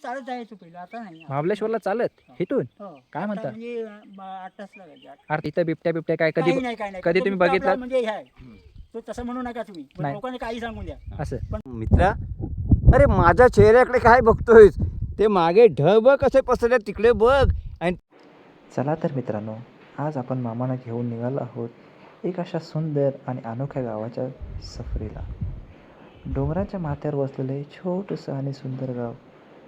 चालत जायचो पहिलं, आता नाही. महाबळेश्वरला चालत इथून? हो. काय म्हणता? आता म्हणजे 8 तास लागायचे. अरे तिथं बिबट्या काय कधी काही नाही, काही नाही. कधी तो तुम्ही बिबट्या बघितलात? आपला म्हणजे हे आहे. तो तसं म्हणू नका तुम्ही, पण नाही. लोकांनी काही सांगून द्या. असं मित्रा, अरे माझ्या चेहऱ्याकडे काय बघतोयस? ते मागे ढग बघ कसे पसरले, तिकडे बघ. आणि चला तर मित्रांनो, आज आपण मामांना घेऊन निघालो आहोत एक अशा सुंदर आणि अनोख्या गावाच्या सफरीला. डोंगराच्या माथ्यावर वसलेले छोटंसं आणि सुंदर गाव,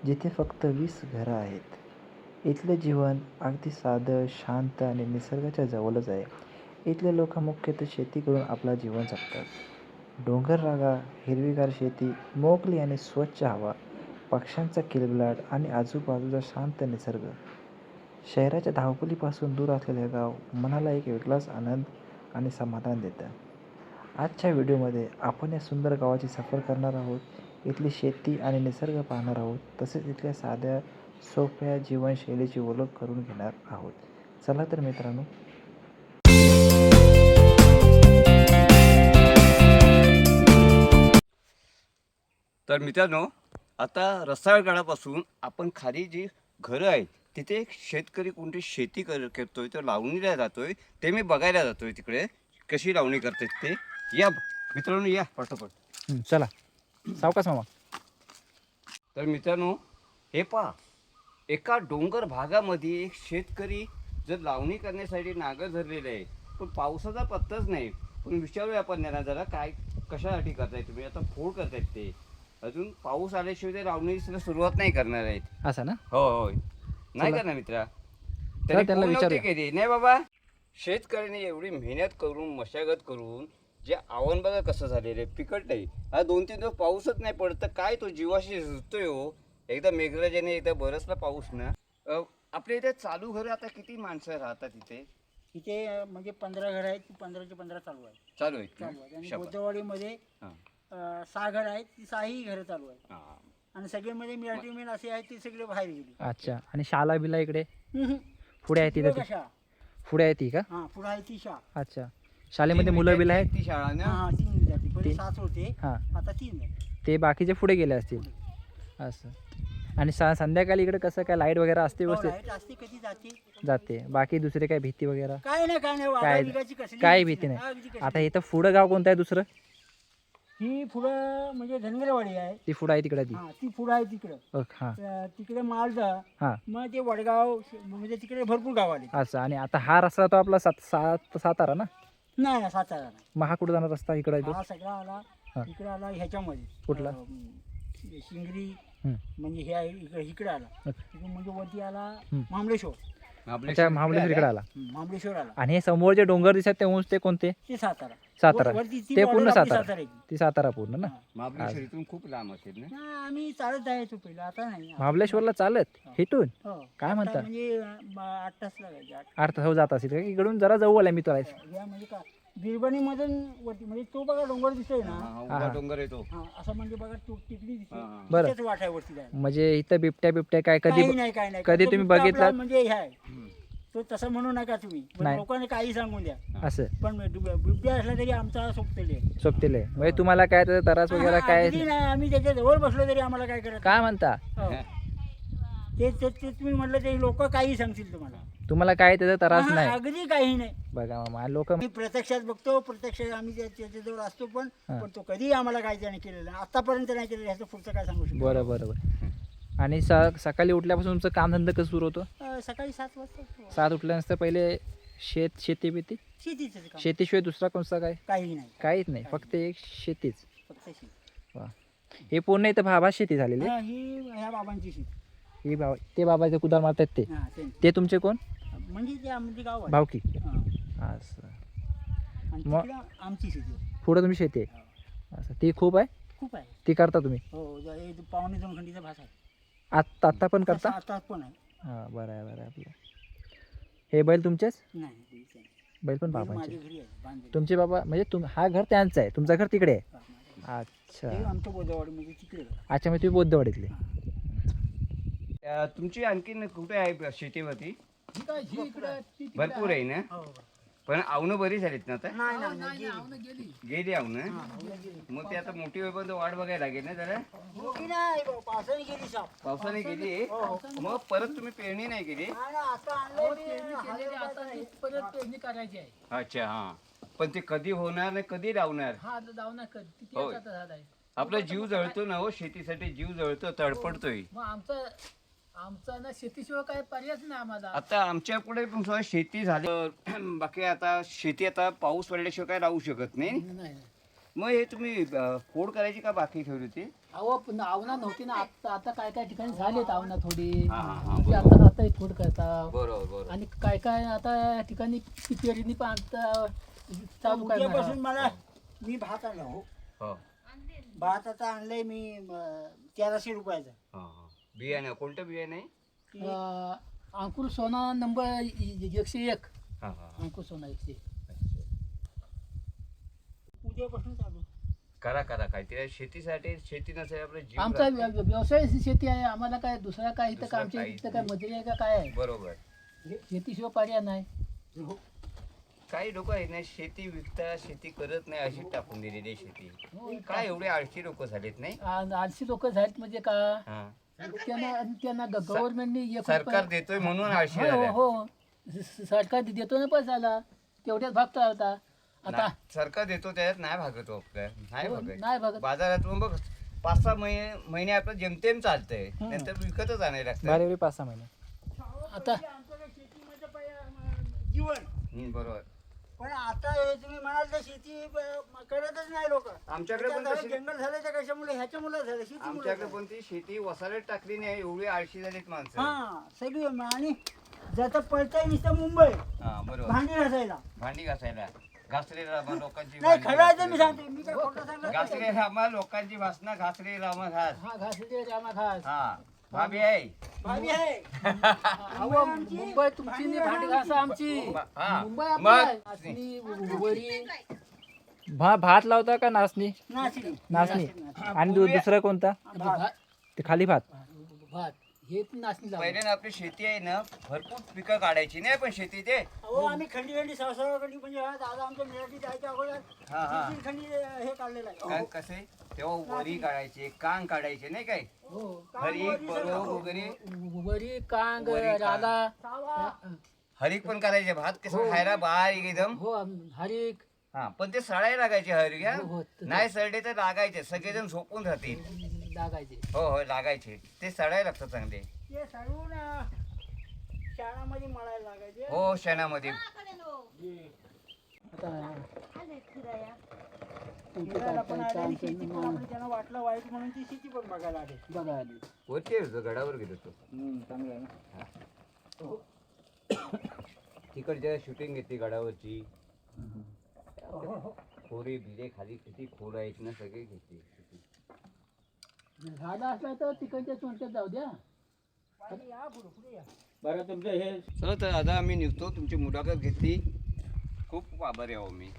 जिथे फक्त 20 घरं आहेत. इथलं जीवन अगदी साधं, शांत आणि निसर्गाच्या जवळच आहे. इथले लोक मुख्यतः शेती करून आपलं जीवन जगतात. डोंगर रांगा, हिरवीगार शेती, मोकळी आणि स्वच्छ हवा, पक्ष्यांचा किलबिलाट आणि आजूबाजूचा शांत निसर्ग. शहराच्या धावपळीपासून दूर असलेले गाव मनाला एक वेगळाच आनंद आणि समाधान देतं. आजच्या व्हिडिओमध्ये आपण या सुंदर गावाची सफर करणार आहोत. इथली शेती आणि निसर्ग पाहणार आहोत, तसेच इथल्या साध्या सोप्या जीवनशैलीची ओळख करून घेणार आहोत. चला तर मित्रांनो. तर मित्रांनो, आता रसाळगडापासून आपण खाली जी घरं आहेत तिथे एक शेतकरी कोणती शेती करतोय, तो लावणीला जातोय. ते मी बघायला जातोय तिकडे कशी लावणी करतात ते. या मित्रांनो, या पटोपट. चला सावकाश मामा. तर मित्रांनो, हे पहा, एका डोंगर भागामध्ये एक शेतकरी जर लावणी करण्यासाठी नांगर धरलेले आहे, पण पावसाचा पत्ताच नाही. पण विचारूया आपण त्यांना जरा, काय कशासाठी करताय तुम्ही? आता फोड करतायत ते, अजून पाऊस आल्याशिवाय ते लावणीला सुरुवात नाही करणार आहेत. असं ना? हो होय, नाही चला. करणार मित्रा. चला त्यांना विचारूया. केली नाही बाबा. शेतकऱ्याने एवढी मेहनत करून, मशागत करून जे आवण बघा कसं झालेलं आहे, पिकट नाही. हा 2-3 दिवस पाऊसच नाही पडत, तर काय तो जीवाशी झुजतोय हो. एकदा मेघराजाने, एकदा बरसला पाऊस ना. आपल्या इथे चालू घरं आता किती माणसं राहतात इथे? इथे म्हणजे 15 घर आहेत, 15चे 15 चालू आहेत. चालू आहेत चालू आहेत. आणि शाबास. बोद्धवाडीमध्ये हां. 6 घर आहेत, ती 6ही घरं चालू आहेत. हां. आणि सगळे मध्ये मिराठी मेन असे आहेत, ती सगळे बाहेर गेली. अच्छा. आणि शाला बिला इकडे हम्म. पुढे आहे तिकडे तिथे? कशा? पुढे आहे ती का? हा, पुढे आहे ती शाळा. अच्छा. शाळेमध्ये मुलं बिलं आहेत? ती शाळा ना. हा, 3 विद्यार्थी. पहिले तीन. 7 होते, हां. आता 3 झाले. ते बाकीचे पुढे गेले असतील. असं. आणि संध्याकाळी इकडे कसं काय लाईट वगैरे असते व्यवस्थित? लाईट असते, कधी जाते. जाते. बाकी दुसरी काय भीती वगैरे? काय नाही, काय नाही. काय वाघाबिगाची कसली काय भीती नाही. अगदी कसली. आता इथं पुढं गाव कोणतं आहे दुसरं? ही पुढं म्हणजे धनगरवाडी आहे. ती पुढं आहे तिकडे ती? हा, ती पुढं आहे तिकडं. हां तिकडे मालदा, हां. मग ते वडगाव, म्हणजे तिकडे भरपूर गाव आले. असं. आणि आता हा रस्ता तो आपला सातारा ना? नाही, सातारा नाही. मग हा कुठं जाणार रस्ता इकडे आहे तो? हा सगळा आला, हा. इकडे आला ह्याच्यामध्ये. कुठला? शिंगरी, हं. म्हणजे हे आहे इकडे आला. अच्छा. तिकडून म्हणजे वरती आला हं. महाबळेश्वर. अच्छा, महाबळेश्वर इकडे आला. महाबळेश्वर आला. आणि हे समोर जे डोंगर दिसतात ते उंच ते कोणते? ते सातारा. सातारा. वरती ती ते border पूर्ण आपली सातारा. आहे ती. ती सातारा पूर्ण ना? हा. महाबळेश्वर इथून खूप लांब असेल ना. हा, आम्ही चालत जायचो पहिलं, आता नाही. महाबळेश्वरला चालत इथून? हो. काय आता म्हणता? म्हणजे 8 तास लागायचे. 8 अर्थ हो जात असेल का? इकडून जरा जवळ आहे मी तुला. या म्हणजे काय, बिरबणी मधून वरती, म्हणजे तो बघा डोंगर दिसतोय ना. हा, उभा डोंगर येतो. हा, असं म्हणजे बघा तो टिकली दिसते. हा. बरं. त्याच वाट आहे वरती जायला. म्हणजे इथं बिबट्या काय कधी काही नाही, काही नाही. कधी तो तुम्ही बिबट्या बघितलात? आपला म्हणजे हे आहे, तो तसं म्हणू नका तुम्ही, पण नाही. लोकांनी काही सांगून द्या. असं पण बिबट्या असला तरी आमचा सोबतले आहे. सोबतीले म्हणजे तुम्हाला काय त्याचा त्रास वगैरे हा, काय? अगदी नाही, आम्ही त्याच्या जवळ बसलो तरी आम्हाला काय करत काय म्हणता? हो. ते तुम्ही म्हटलं ते लोक काही सांगतील तुम्हाला. तुम्हाला काय त्याचा त्रास हा, नाही? अगदी काही नाही. बघा मामा, लोक मी प्रत्यक्षात बघतो, प्रत्यक्षात आम्ही त्याच्याजवळ असतो, पण हा. पण तो कधी आम्हाला काय त्याने केलेलं नाही. आतापर्यंत नाही केलेलं, ह्याचं पुढचं काय सांगू शकतो. बरं बरं बरं. आणि सकाळी उठल्यापासून तुमचं कामधंदा कसं सुरू होतं? सकाळी 7 वाजता 7 उठल्यानंतर पहिले शेती बिती? शेतीचं काम. शेतीशिवाय दुसरा कोणता काय? काही नाही, काहीच नाही, फक्त एक शेतीच. फक्त शेती. वा. हे पूर्ण इथं भात शेती झालेली? हा, ही ह्या बाबांची शेती. ही ते बाबाचे कुदार मारतात ते? हा, त्यांची. ते तुमचे कोण? म्हणजे ते आमचे गाव आहे. भावकी? हा. असं. आणि मग- तिकडं आमची शेती आहे. पुढं तुमची शेती आहे? असं. ती खूप आहे? खूप आहे. ती करता तुम्ही? हो, हे 1.25-2 खंडीचा भास आहे. आत्ता पण करता? आता पण आहे. हां, बरं आहे बरं आहे. आपलं हे बैल तुमचेच? नाही, तेच आहे. बैल पण हे बाबांचे? माझ्या घरी आहे, बांधलेलं. तुमचे बाबा म्हणजे हा घर त्यांचं आहे, तुमचं घर तिकडे आहे? हा, माझ्या घरी. अच्छा हे आमच्या बोधवाडी म्हणजे तिकडे आहे. अच्छा. मग तुम्ही बौद्धवाडीतले? तुमची आणखीन कुठे आहे शेतीवरती? ही काय, ही इकडे आहे, ती तिकडे भरपूर आहे ना. हो. पण आवणं बरी झालीत ना आता नाही नाही गेली. गेली आवणं आवणं गेली. मग ते आता मोठी होईपर्यंत वाट बघायला लागेल ना जरा मोठी नाही भाऊ, पावसाने गेली साप. पावसाने गेली हो. मग परत तुम्ही पेरणी नाही केली नाही, नाही, आता आणलंय मी, हलवलं नाही. परत पेरणी करायची आहे. अच्छा हा पण ते कधी होणार आणि कधी लावणार हा लावणार किती होय. आता झालाय. आपला जीव जळतो ना हो शेतीसाठी जीव जळतो तडपडतोय मग आमचा ना शेतीशिवाय काही पर्यायच नाही आम्हाला. आता आमच्या पुढे पण सुद्धा शेती झाली बाकी आता शेती आता पाऊस पडल्याशिवाय काय लावू शकत नाही नाही मग हे तुम्ही फोड करायची का बाकी ठेवली होती अहो पण आवना नव्हती ना आता काय काय ठिकाणी झालेत आवना थोडी हा, हा, हा, म्हणजे बरोबर. आता फोड करता बरोबर बरोबर आणि काय काय आता ठिकाणी पेरणी पण आता चालू करणार. उद्यापासून मला मी भात आणला हो. हो भात आता आणलंय मी 1300 रुपयाचा. हा, हा. बियाणं कोणतं बियाणं आहे अंकुर सोना नंबर 101. हा, हा, हा. अंकुर सोना 101. अच्छा. उद्यापासून चालू. करा करा काहीतरी शेतीसाठी शेती नसेल आपलं जीव आमचा लागतो. व्यवसाय शेती आहे. आम्हाला काय दुसरा काय इथं दुसरं आमच्या काहीच इथं काय मजुरी आहे का काय आहे. बरोबर शेतीशिवाय पर्याय नाही. हो. काही लोक आहेत ना शेती विकता शेती करत नाही अशी टाकून दिलेली आहे शेती काय एवढे आळशी लोक झालेत नाही आळशी लोक झालीत म्हणजे का हा. त्यांना गव्हर्नमेंटने सरकार देतोय म्हणून आळशी हो झाल्या. हो सरकार देतो ना पैसाला तेवढ्याच भागता आता आता सरकार देतो त्याच्यात नाही भागतो आपल्या नाही हो, भागत नाही भागत. बाजारातून बघ 5-6 महिने आपलं जेमतेम चालतंय नंतर विकतच आणायला लागतं बारीवरी 5-6 महिने. आता आमच्याकडे शेतीमध्ये जीवन. बरोबर पण आता हे तुम्ही म्हणाल तर शेती करतच नाही लोक. आमच्याकडे पण तशी- जंगल झालं तर कशामुळे ह्याच्यामुळे झालं शेतीमुळे आमच्याकडे पण ती शेती वसालेत टाकली नाही एवढी आळशी झालीत माणसं हा सगळी आणि जातं पळताय नुसतं मुंबई हा बरोबर भांडी घासायला. भांडी घासायला घासरे रामा लोकांची नाही भांडी खरं आहे तर मी घासलेली. सांगते मी काय खोटं सांगत नाही. घासरे रामा लोकांची वासना घासरे रामा घास हा घासले रामा घास हा भाभी आहे भाभी आहे. अहो, मुंबई तुमची नाही भांडी घासा आमची हा. मुंबई मग? आपली नाचणी वरी भात लावता का नाचणी? नाचणी. नाचणी आणि दुसरं कोणता? भात ते खाली भात. भात हे पण नाचणी लावली. पहिले ना आपली शेती आहे ना भरपूर पिकं काढायची नाही पण शेती ते अहो आम्ही खंडी सावसाळाखंडी म्हणजे हा दादा आमच्या मिराठी जायच्या अगोदर हा हा 3 खंडी हे काढलेलं आहे. काय कसे तेव्हा वरी काढायचे कांग काढायचे नाही काय हो हरिक बरो वगैरे वरी कांग वरी, कांग. राला सावा. हरिक पण करायचे भात कसं खायला बारीक एकदम हो हरिक हा पण ते सळायला लागायचे हरिक हा? हो, हो. नाही सळले तर लागायचे सगळेजण झोपून राहतील लागायचे. हो हो लागायचे ते सळायला लागतात चांगले ते सळून शाळामध्ये मळायला लागायचे. हो शेणामध्ये आता फिरायला पण आले आणि शेती पण आपली त्यांना वाटलं वाईट म्हणून ती शेती पण बघायला आले. बघा आली. वरती गडावर गेलो तो चांगलं आहे ना. तिकडच्या शूटिंग घेतली गडावरची खोरे बिले खाली किती खोर आहेत ना सगळे घेतली झालं असलं तर तिकडच्या चोंट्यात जाऊ द्या. पाणी या पुढे पुढे या. चला तर आता आम्ही निघतो तुमची मुलाखत घेतली खूप आभारी आहो मी